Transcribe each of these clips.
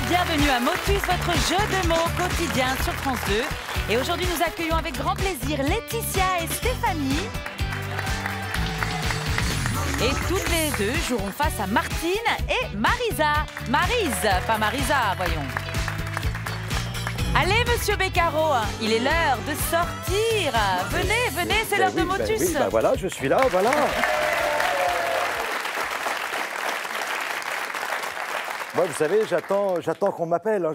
Bienvenue à Motus, votre jeu de mots quotidien sur France 2. Et aujourd'hui, nous accueillons avec grand plaisir Laetitia et Stéphanie. Et toutes les deux joueront face à Martine et Marisa. Maryse, pas Marisa, voyons. Allez, monsieur Beccaro, il est l'heure de sortir. Venez, venez, c'est l'heure de Motus. Oui, voilà, je suis là, voilà. Moi, vous savez, j'attends qu'on m'appelle.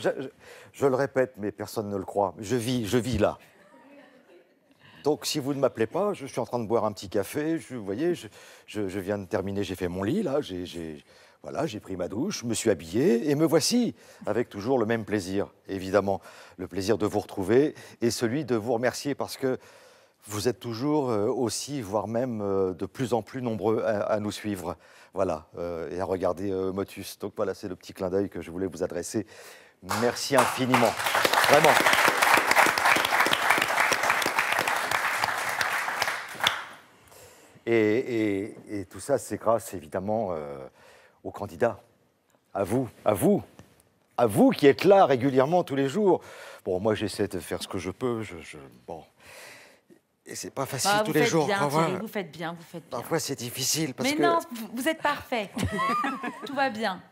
Je le répète, mais personne ne le croit. Je vis là. Donc, si vous ne m'appelez pas, je suis en train de boire un petit café. Vous voyez, je viens de terminer, j'ai fait mon lit, là. Voilà, j'ai pris ma douche, je me suis habillé et me voici, avec toujours le même plaisir, évidemment. Le plaisir de vous retrouver et celui de vous remercier parce que vous êtes toujours aussi, voire même de plus en plus nombreux à nous suivre. Voilà, et à regarder Motus. Donc voilà, c'est le petit clin d'œil que je voulais vous adresser. Merci infiniment, vraiment. Et tout ça, c'est grâce évidemment aux candidats, à vous qui êtes là régulièrement tous les jours. Bon, moi j'essaie de faire ce que je peux, bon. Et c'est pas facile tous les jours. Vous faites bien, vous faites bien. Parfois c'est difficile parce que... Mais non, vous êtes parfait. Tout va bien.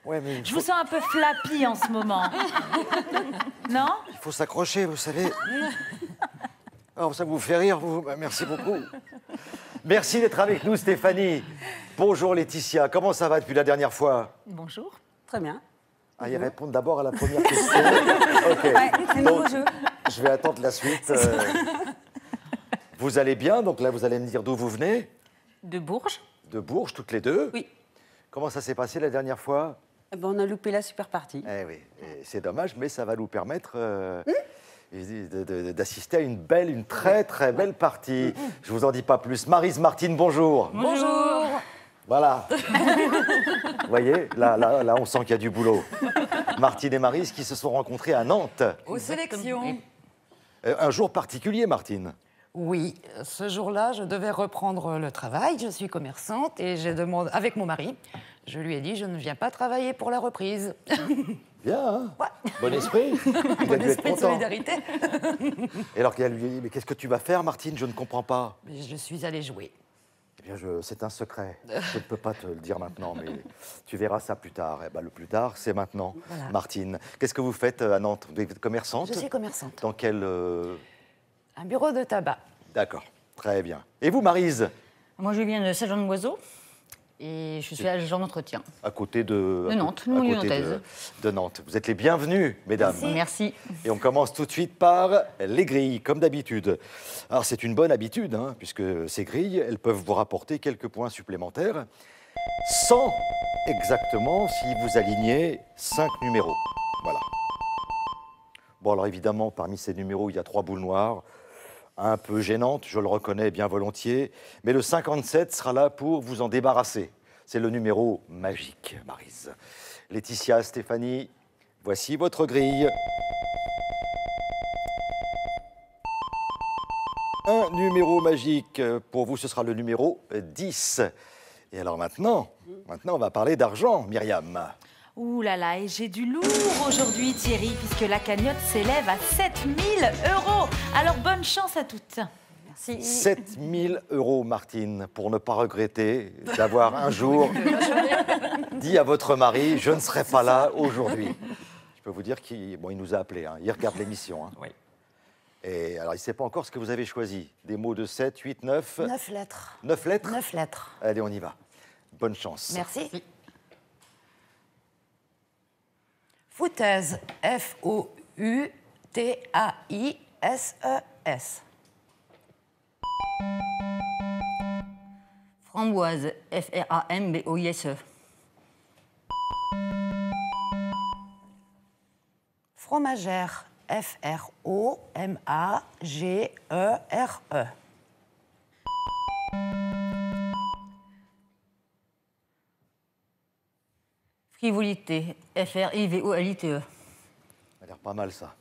Ouais, mais je vous sens un peu flappy en ce moment. Non? Il faut s'accrocher, vous savez. Alors ça vous fait rire, vous. Merci beaucoup. Merci d'être avec nous, Stéphanie. Bonjour, Laetitia. Comment ça va depuis la dernière fois? Bonjour. Très bien. Ah, ils répondent d'abord à la première question. Ok. Ouais, c'est un nouveau jeu. Je vais attendre la suite. Vous allez bien? Donc là, vous allez me dire d'où vous venez? De Bourges. De Bourges, toutes les deux? Oui. Comment ça s'est passé la dernière fois? Eh ben, on a loupé la super partie. Eh oui, c'est dommage, mais ça va nous permettre d'assister à une très très belle partie. Je vous en dis pas plus. Maryse, Martine, bonjour. Bonjour. Voilà. Vous voyez, là, on sent qu'il y a du boulot. Martine et Maryse qui se sont rencontrées à Nantes. Aux sélections. Un jour particulier, Martine. Oui, ce jour-là, je devais reprendre le travail. Je suis commerçante et j'ai demandé, avec mon mari, je lui ai dit, je ne viens pas travailler pour la reprise. Bien, hein? Ouais. Bon esprit. Bon esprit de solidarité. Et alors, elle lui a dit, mais qu'est-ce que tu vas faire, Martine? Je ne comprends pas. Je suis allée jouer. Eh bien, c'est un secret. Je ne peux pas te le dire maintenant, mais tu verras ça plus tard. Eh ben, le plus tard, c'est maintenant, voilà. Martine. Qu'est-ce que vous faites à Nantes? Vous êtes commerçante? Je suis commerçante. Dans quel... Un bureau de tabac. D'accord, très bien. Et vous, Maryse? Moi, je viens de Saint-Jean-de-Moiseau et je suis agent d'entretien. À côté de Nantes, une banlieue nantaise. De Nantes. Vous êtes les bienvenus, mesdames. Merci. Et on commence tout de suite par les grilles, comme d'habitude. Alors, c'est une bonne habitude, hein, puisque ces grilles, elles peuvent vous rapporter quelques points supplémentaires, sans exactement si vous alignez 5 numéros. Voilà. Bon, alors évidemment, parmi ces numéros, il y a 3 boules noires, un peu gênantes, je le reconnais bien volontiers, mais le 57 sera là pour vous en débarrasser. C'est le numéro magique, Maryse. Laetitia, Stéphanie, voici votre grille. Un numéro magique, pour vous, ce sera le numéro 10. Et alors maintenant, on va parler d'argent, Myriam. Ouh là là, et j'ai du lourd aujourd'hui, Thierry, puisque la cagnotte s'élève à 7 000 €. Alors, bonne chance à toutes. Merci. 7 000 €, Martine, pour ne pas regretter d'avoir un jour dit à votre mari « Je ne serai pas là aujourd'hui ». Je peux vous dire qu'il nous a appelés, hein. Il regarde l'émission. Hein. Oui. Et alors, il ne sait pas encore ce que vous avez choisi. Des mots de 7, 8, 9... 9 lettres. 9 lettres? 9 lettres. Allez, on y va. Bonne chance. Merci. Foutaise, F-O-U-T-A-I-S-E-S. Framboise, F-R-A-M-B-O-I-S-E. Fromagère. F-R-O-M-A-G-E-R-E. Frivolité. F-R-I-V-O-L-I-T-E. Ça a l'air pas mal, ça.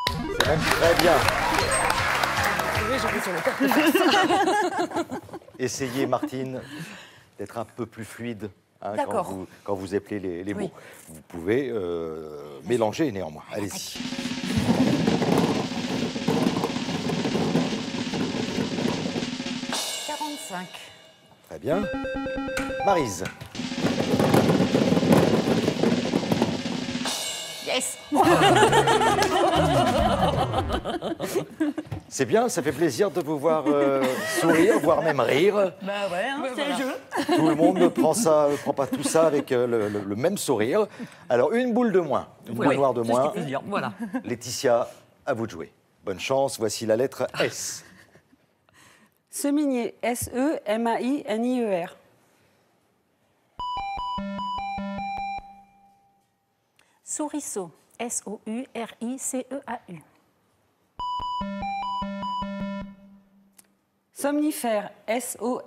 C'est même très bien. Essayez, Martine, d'être un peu plus fluide hein, D'accord. quand vous appelez les Oui. mots. Vous pouvez mélanger néanmoins. Allez-y. « 45. Très bien. Maryse. Yes. C'est bien, ça fait plaisir de vous voir sourire, voire même rire. Bah ouais, hein, c'est le jeu. Tout le monde ne prend pas tout ça avec le même sourire. Alors, une boule de moins, une boule noire de moins. Voilà. Laetitia, à vous de jouer. Bonne chance, voici la lettre S. Seminier. S-E-M-A-I-N-I-E-R. Souriceau. S-O-U-R-I-C-E-A-U. Somnifère. S-O-M-N-I-F-E-R-E.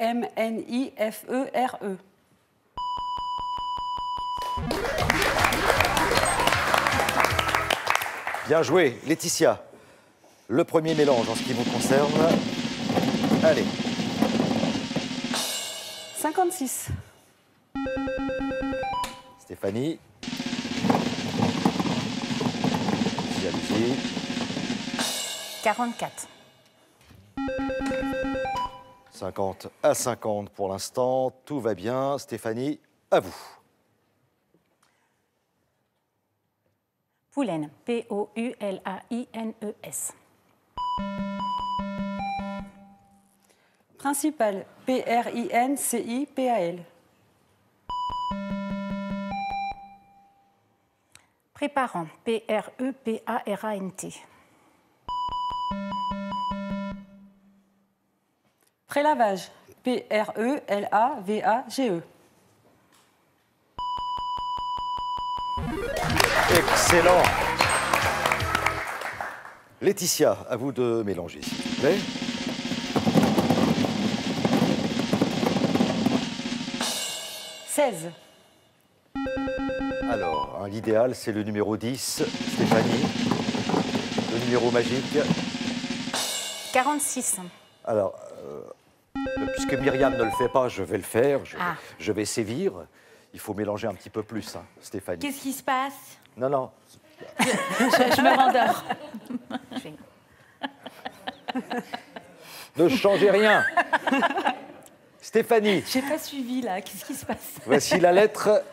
Bien joué. Laetitia, le premier mélange en ce qui vous concerne. Allez. 56. Stéphanie. Allez-y. 44. 50 à 50 pour l'instant. Tout va bien. Stéphanie, à vous. Poulaine. P-O-U-L-A-I-N-E-S. Principal. P-R-I-N-C-I-P-A-L. Préparant. P-R-E-P-A-R-A-N-T. Prélavage. P-R-E-L-A-V-A-G-E. Excellent. Laetitia, à vous de mélanger, s'il vous plaît. « 16. Alors, hein, l'idéal, c'est le numéro 10. Stéphanie, le numéro magique. 46. Alors, puisque Myriam ne le fait pas, je vais le faire. Je vais sévir. Il faut mélanger un petit peu plus, hein, Stéphanie. Qu'est-ce qui se passe? Non, non. Je me rendors. Ne changez rien. Stéphanie, J'ai pas suivi là. Qu'est-ce qui se passe? voici la lettre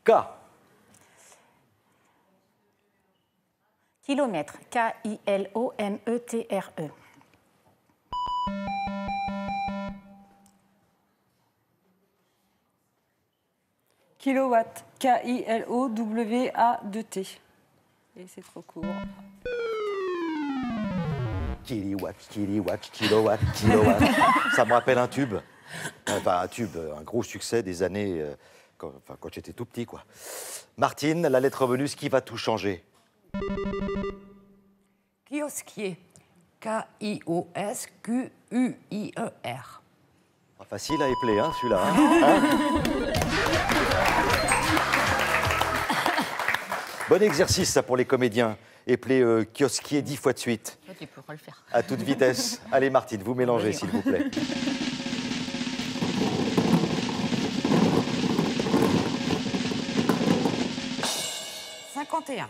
K. Kilomètre. K-I-L-O-M-E-T-R-E. Kilowatt. K-I-L-O-W-A-2-T. Et c'est trop court. Kilowatt, kilowatt, kilowatt, kilowatt. Ça me rappelle un tube. Enfin, un tube, un gros succès des années quand j'étais tout petit, quoi. Martine, la lettre bonus qui va tout changer. Kiosquier. K-I-O-S-Q-U-I-E-R. Pas facile à épeler, hein, celui-là. Hein. Bon exercice, ça, pour les comédiens. Épeler kiosquier 10 fois de suite. Toi, tu pourras le faire. À toute vitesse. Allez, Martine, vous mélangez, s'il vous plaît. « 51.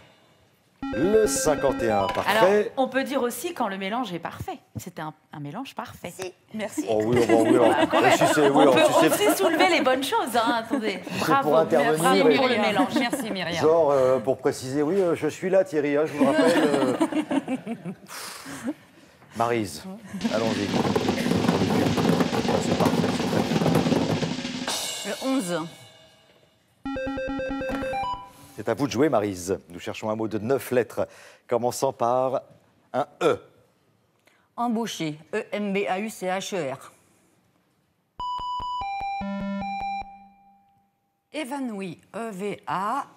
Le 51, parfait. Alors, on peut dire aussi quand le mélange est parfait. C'était un mélange parfait. Merci. Oh oui, oh, oui, oh. Si c'est- oui, On oh, peut si c'est- aussi soulever les bonnes choses. Hein. Attendez. Bravo. pour intervenir, Bravo oui. pour le mélange. Merci Myriam. Genre, pour préciser, oui, je suis là, Thierry, hein, je vous le rappelle. Maryse, allons-y. Ça, c'est parfait, c'est très bien. Le 11. C'est à vous de jouer, Maryse. Nous cherchons un mot de 9 lettres, commençant par un E. Embauché. E-M-B-A-U-C-H-E-R. Évanoui, E-V-A-N-O-U-I-E-S.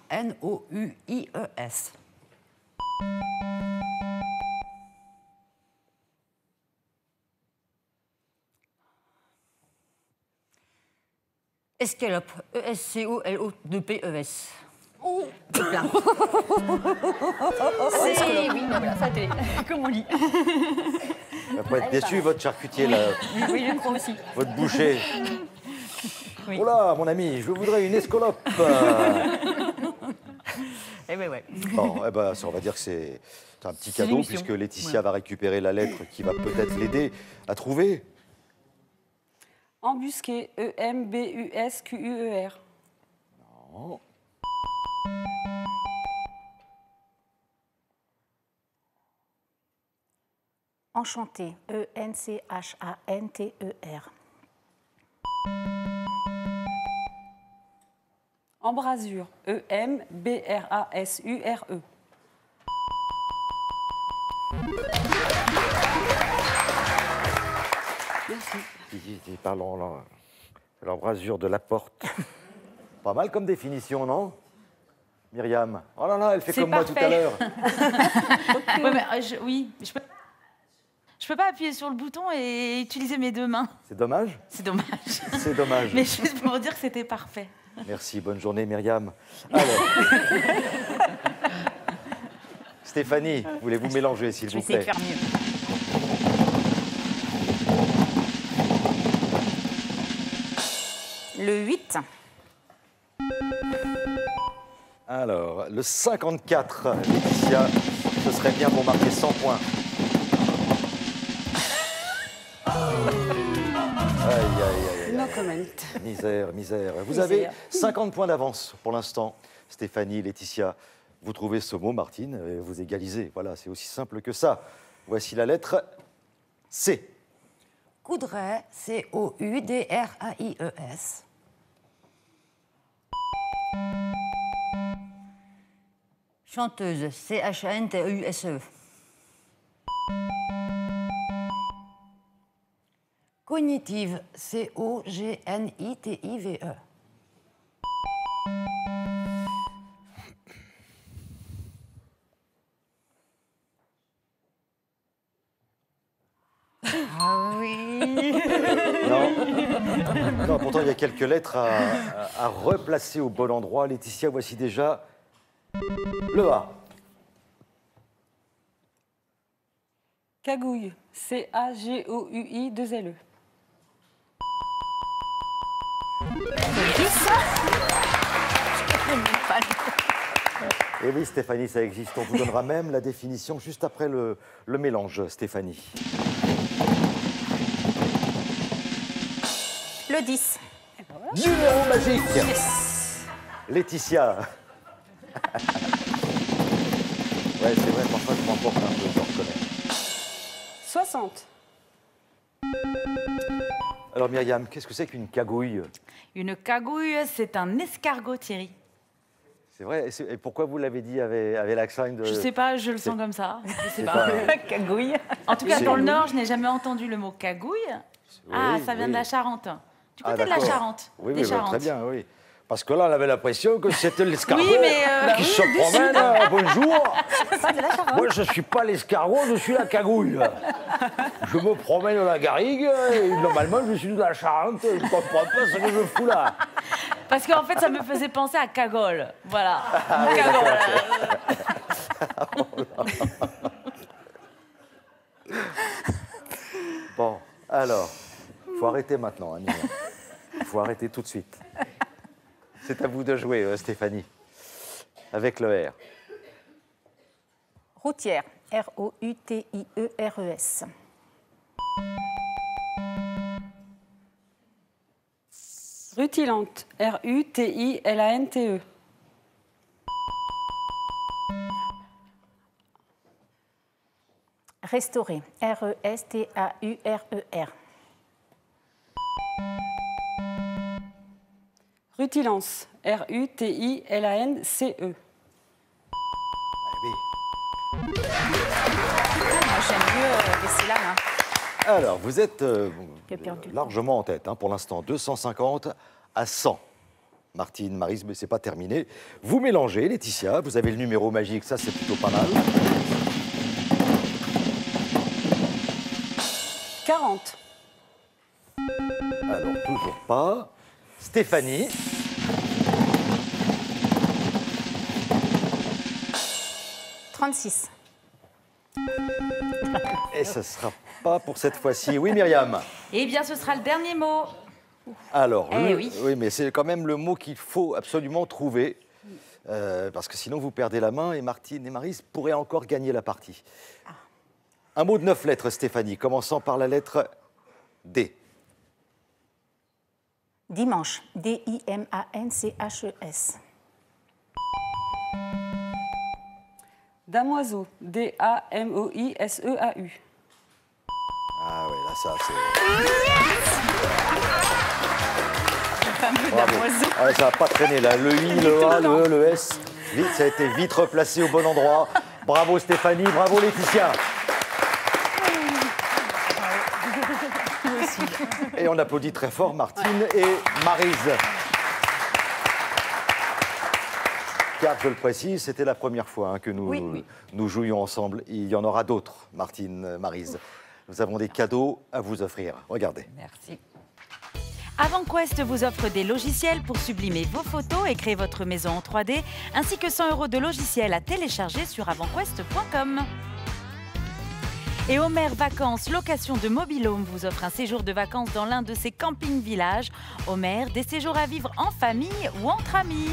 Escalope, E-S-C-O-L-O-2-P-E-S. Oh. C'est plein. Oui, voilà, ça t'est comme on lit. Il va pas être déçu, votre charcutier, là, Oui, je crois aussi. votre boucher. Oui. Oh là, mon ami, je voudrais une escalope. Eh ben ouais. Bon, eh ben, ça, on va dire que c'est un petit cadeau, l'émission. puisque Laetitia va récupérer la lettre qui va peut-être l'aider à trouver. Embusqué, E-M-B-U-S-Q-U-E-R. Non. Enchanté, E-N-C-H-A-N-T-E-R. Embrasure, E-M-B-R-A-S-U-R-E. Parlons l'embrasure de la porte. Pas mal comme définition, non, Myriam? Oh là là, elle fait C'est comme moi tout à parfait. l'heure. Ouais, mais, oui, je peux pas appuyer sur le bouton et utiliser mes deux mains. C'est dommage. C'est dommage. C'est dommage. Mais juste pour vous dire que c'était parfait. Merci, bonne journée, Myriam. Alors, Stéphanie, voulez-vous mélanger, s'il Je vais vous essayer de plaît? faire mieux. Le 8. Alors, le 54, Laetitia, ce serait bien pour marquer 100 points. Aïe, aïe, aïe, aïe. No comment. Misère, misère. Vous avez 50 points d'avance pour l'instant. Stéphanie, Laetitia, vous trouvez ce mot, Martine, et vous égalisez. Voilà, c'est aussi simple que ça. Voici la lettre C. Coudray, C-O-U-D-R-A-I-E-S. Chanteuse, C-H-A-N-T-E-U-S-E. Cognitive, C-O-G-N-I-T-I-V-E. Ah oui. Non. Non, pourtant, il y a quelques lettres à replacer au bon endroit. Laetitia, voici déjà le A. Cagouille, C-A-G-O-U-I-2-L-E. Et oui, Stéphanie, ça existe. On vous donnera même la définition juste après le mélange, Stéphanie. Le 10. Numéro magique. Laetitia. Ouais, c'est vrai, parfois je m'emporte un peu, je reconnais. 60. Alors Myriam, qu'est-ce que c'est qu'une cagouille? Une cagouille, c'est un escargot, Thierry. C'est vrai, et pourquoi vous l'avez dit avec l'accent de... Je sais pas, je le sens comme ça. Je sais c'est pas. pas- Cagouille. En tout cas, C'est- dans le Nord, je n'ai jamais entendu le mot cagouille. Ah, ça vient oui. de la Charente. Du Ah, côté de la d'accord. Charente. Oui, des oui, bah, Charentes. très bien, oui. Parce que là, on avait l'impression que c'était l'escargot Oui, mais, qui se promène. Bonjour. Moi, je ne suis pas l'escargot, je suis la cagouille. Je me promène à la garrigue et normalement, je suis de la Charente. Je ne comprends pas ce que je fous là. Parce qu'en fait, ça me faisait penser à cagole. Voilà. Ah Cagole. Bon, alors, il faut arrêter maintenant, hein, Myriam. Il faut arrêter tout de suite. C'est à vous de jouer, Stéphanie, avec le R. Routière, R-O-U-T-I-E-R-E-S. Rutilante, R-U-T-I-L-A-N-T-E. Restaurer, R-E-S-T-A-U-R-E-R. Rutilance, R-U-T-I-L-A-N-C-E. J'aime mieux les syllabes. Hein. Alors, vous êtes J'ai perdu. largement en tête, hein, pour l'instant, 250 à 100. Martine, Maryse, mais c'est pas terminé. Vous mélangez, Laetitia, vous avez le numéro magique, ça c'est plutôt pas mal. 40. Alors, toujours pas. Stéphanie. 36. Et ce sera pas pour cette fois-ci. Oui, Myriam. Eh bien, ce sera le dernier mot. Alors, oui. Mais c'est quand même le mot qu'il faut absolument trouver. Parce que sinon, vous perdez la main et Martine et Maryse pourraient encore gagner la partie. Un mot de 9 lettres, Stéphanie, commençant par la lettre D. Dimanche. D-I-M-A-N-C-H-E-S. Damoiseau. D-A-M-O-I-S-E-A-U. Ah oui, là, ça, c'est... Bravo. Ah, ça n'a pas traîné, là. Le I, le A, le E, le S. Vite, ça a été vite replacé au bon endroit. Bravo Stéphanie, bravo Laetitia. Et on applaudit très fort Martine et Maryse. Car, je le précise, c'était la première fois que nous jouions ensemble. Il y en aura d'autres, Martine, Maryse. Nous avons des cadeaux à vous offrir. Regardez. Merci. AvantQuest vous offre des logiciels pour sublimer vos photos et créer votre maison en 3D, ainsi que 100 € de logiciels à télécharger sur avantquest.com. Et Homer Vacances, location de mobil-home, vous offre un séjour de vacances dans l'un de ses camping-villages. Homer, des séjours à vivre en famille ou entre amis.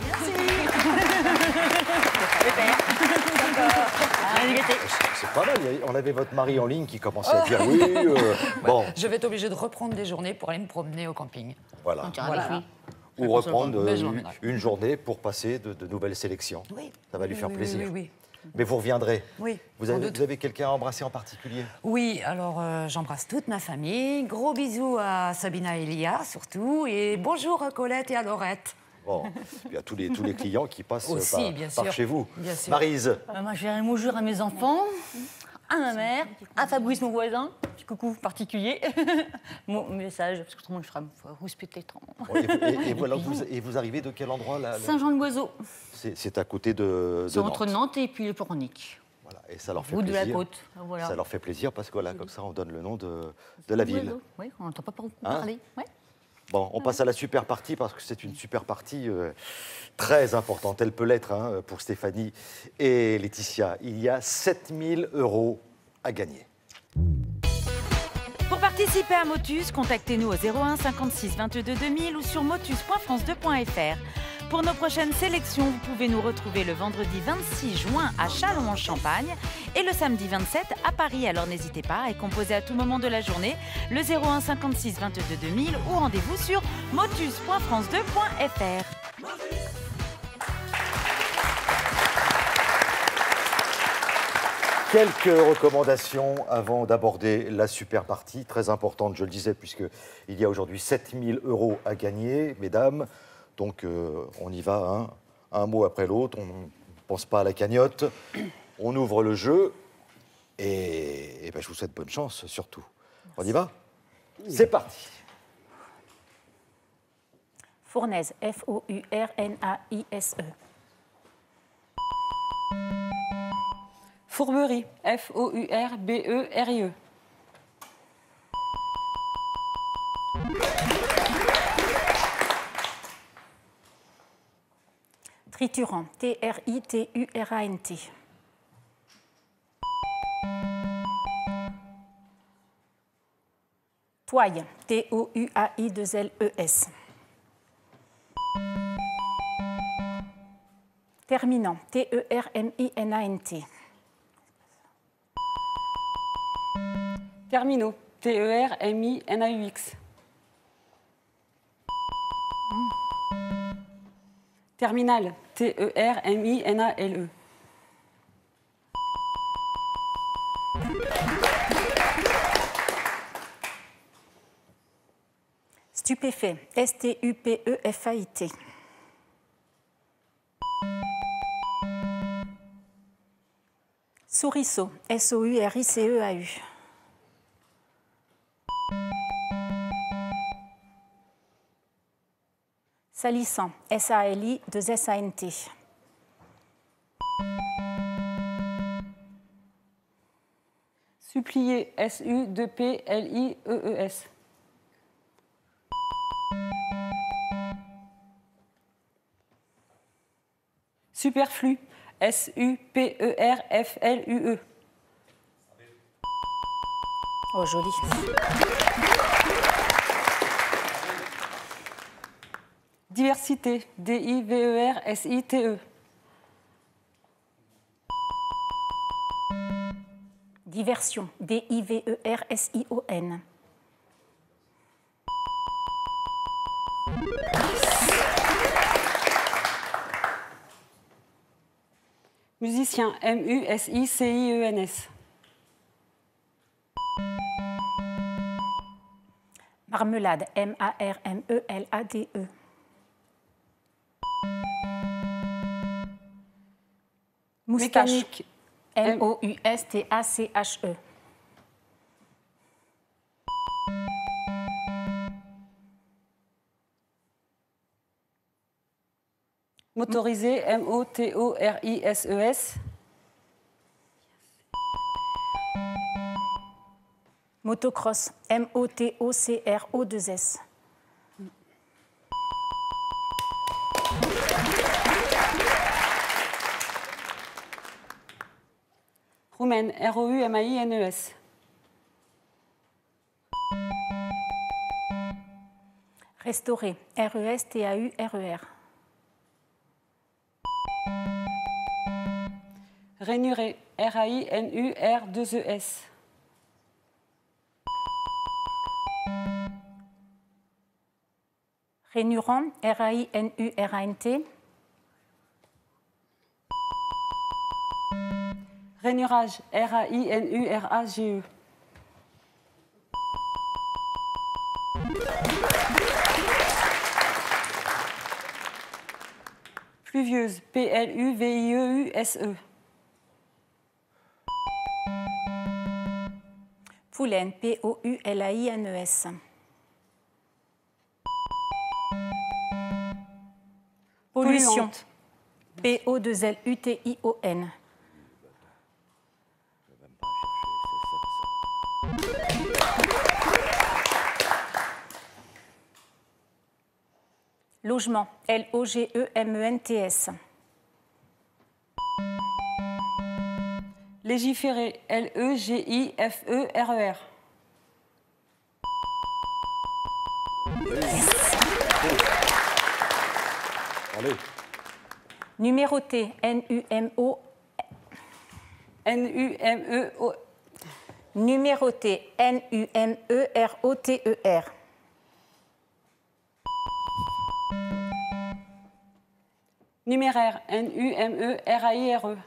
Merci. C'est pas mal, on avait votre mari en ligne qui commençait à dire oui. Bon, Je vais être obligée de reprendre des journées pour aller me promener au camping. voilà. On tira avec lui. Ou reprendre Mais je l'emmènerai. une journée pour passer de nouvelles sélections. Oui. Ça va lui faire plaisir. Oui. Mais vous reviendrez. Oui, Vous sans avez, doute. vous avez quelqu'un à embrasser en particulier? Oui, alors j'embrasse toute ma famille. Gros bisous à Sabina et Elia surtout. Et bonjour à Colette et à Laurette. Bon, il y a tous les clients qui passent Aussi, bien par sûr. chez vous. Bien sûr. Maryse, Moi, je dirais bonjour à mes enfants, à ma mère, à Fabrice, mon voisin. Petit coucou particulier. Mon message, parce que autrement, je ferai respecter trop. bon, et vous arrivez de quel endroit là? Saint-Jean-de-Boiseau, C'est à côté de c'est entre Nantes. Nantes et puis le Pornic. Voilà, et ça leur fait Route de plaisir. la côte. Voilà. Ça leur fait plaisir parce que voilà, comme ça, on donne le nom de la ville. Oui, on n'entend pas beaucoup Hein parler. Ouais. Bon, on passe à la super partie parce que c'est une super partie très importante. Elle peut l'être pour Stéphanie et Laetitia. Il y a 7 000 € à gagner. Pour participer à Motus, contactez-nous au 01 56 22 2000 ou sur motus.france2.fr. Pour nos prochaines sélections, vous pouvez nous retrouver le vendredi 26 juin à Châlons-en-Champagne et le samedi 27 à Paris. Alors n'hésitez pas et composez à tout moment de la journée le 01 56 22 2000 ou rendez-vous sur motus.france2.fr. Quelques recommandations avant d'aborder la super partie, très importante, je le disais, puisqu'il y a aujourd'hui 7 000 € à gagner, mesdames. Donc, on y va, un mot après l'autre, on ne pense pas à la cagnotte, on ouvre le jeu, et ben, je vous souhaite bonne chance, surtout. On y va? C'est parti. Fournaise. F-O-U-R-N-A-I-S-E. Fourberie. F-O-U-R-B-E-R-I-E. Triturant. T-R-I-T-U-R-A-N-T. Toile. T-O-U-A-I-2-L-E-S. Terminant. T-E-R-M-I-N-A-N-T. Terminaux. T-E-R-M-I-N-A-U-X. Terminal. T-E-R-M-I-N-A-L-E. Stupéfait. S-T-U-P-E-F-A-I-T. Souriceau. S-O-U-R-I-C-E-A-U. Salissant, S-A-L-I, 2 S-A-N-T. Supplier, S-U-2-P-L-I-E-E-S. Superflu, S-U-P-E-R-F-L-U-E. Oh, joli. Diversité, D-I-V-E-R-S-I-T-E. Diversion, D-I-V-E-R-S-I-O-N. Musicien, M-U-S-I-C-I-E-N-S. Marmelade, M-A-R-M-E-L-A-D-E. Moustache, Mécanique, M-O-U-S-T-A-C-H-E. motorisé, M-O-T-O-R-I-S-E-S. Motocross, M-O-T-O-C-R-O-2-S. Roumaine, R-O-U-M-A-I-N-E-S. Restaurer, R-E-S-T-A-U-R-E-R. Rainurer, R-A-I-N-U-R-2-E-S. Rainurant, R-A-I-N-U-R-A-N-T. Rainurage, R-A-I-N-U-R-A-G-E. Pluvieuse, P-L-U-V-I-E-U-S-E. Poulaine, P-O-U-L-A-I-N-E-S. Pollution, P-O-2-L-U-T-I-O-N. Logement, L-O-G-E-M-E-N-T-S. Légiférer, L-E-G-I-F-E-R-E-R. Allez. Numéroter, N-U-M-O. N-U-M-E-O. Numéroter, N-U-M-E-R-O-T-E-R. Numéraire, N-U-M-E-R-A-I-R-E.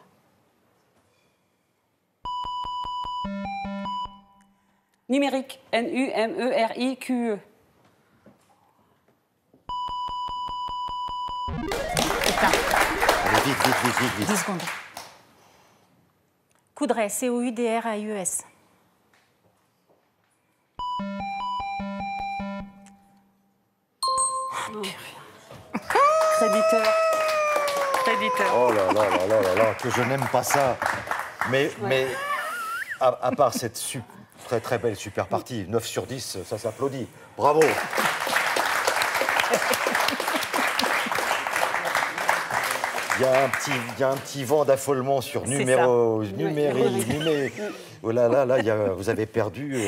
Numérique, N-U-M-E-R-I-Q-E. Allez, vite, vite, vite, vite, vite. 10 secondes. Coudray, C-O-U-D-R-A-I-E-S. Créditeur. Créditeur. Oh là là là là là là, que je n'aime pas ça. Mais à part cette très très belle super partie, 9 sur 10, ça s'applaudit. Bravo. Il y a un petit vent d'affolement sur numérique. Oh là là, là, vous avez perdu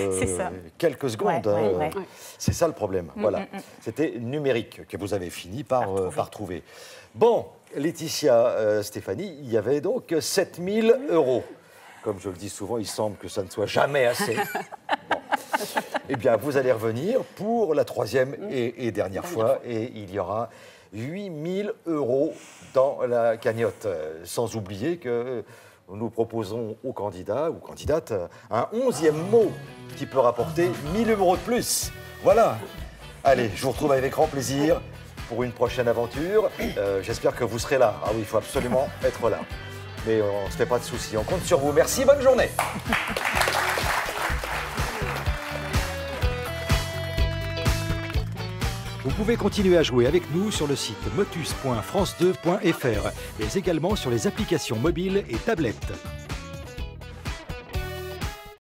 quelques secondes. Ouais. C'est ça le problème. Voilà. C'était numérique que vous avez fini par trouver. Bon, Laetitia, Stéphanie, il y avait donc 7 000 €. Comme je le dis souvent, il semble que ça ne soit jamais assez. Bon. Eh bien, vous allez revenir pour la troisième et dernière fois, et il y aura 8 000 € dans la cagnotte. Sans oublier que nous proposons aux candidats ou candidates un 11e mot qui peut rapporter 1 000 € de plus. Voilà. Allez, je vous retrouve avec grand plaisir pour une prochaine aventure. J'espère que vous serez là. Ah oui, il faut absolument être là. Mais on ne se fait pas de soucis. On compte sur vous. Merci, bonne journée. Vous pouvez continuer à jouer avec nous sur le site motus.france2.fr, mais également sur les applications mobiles et tablettes.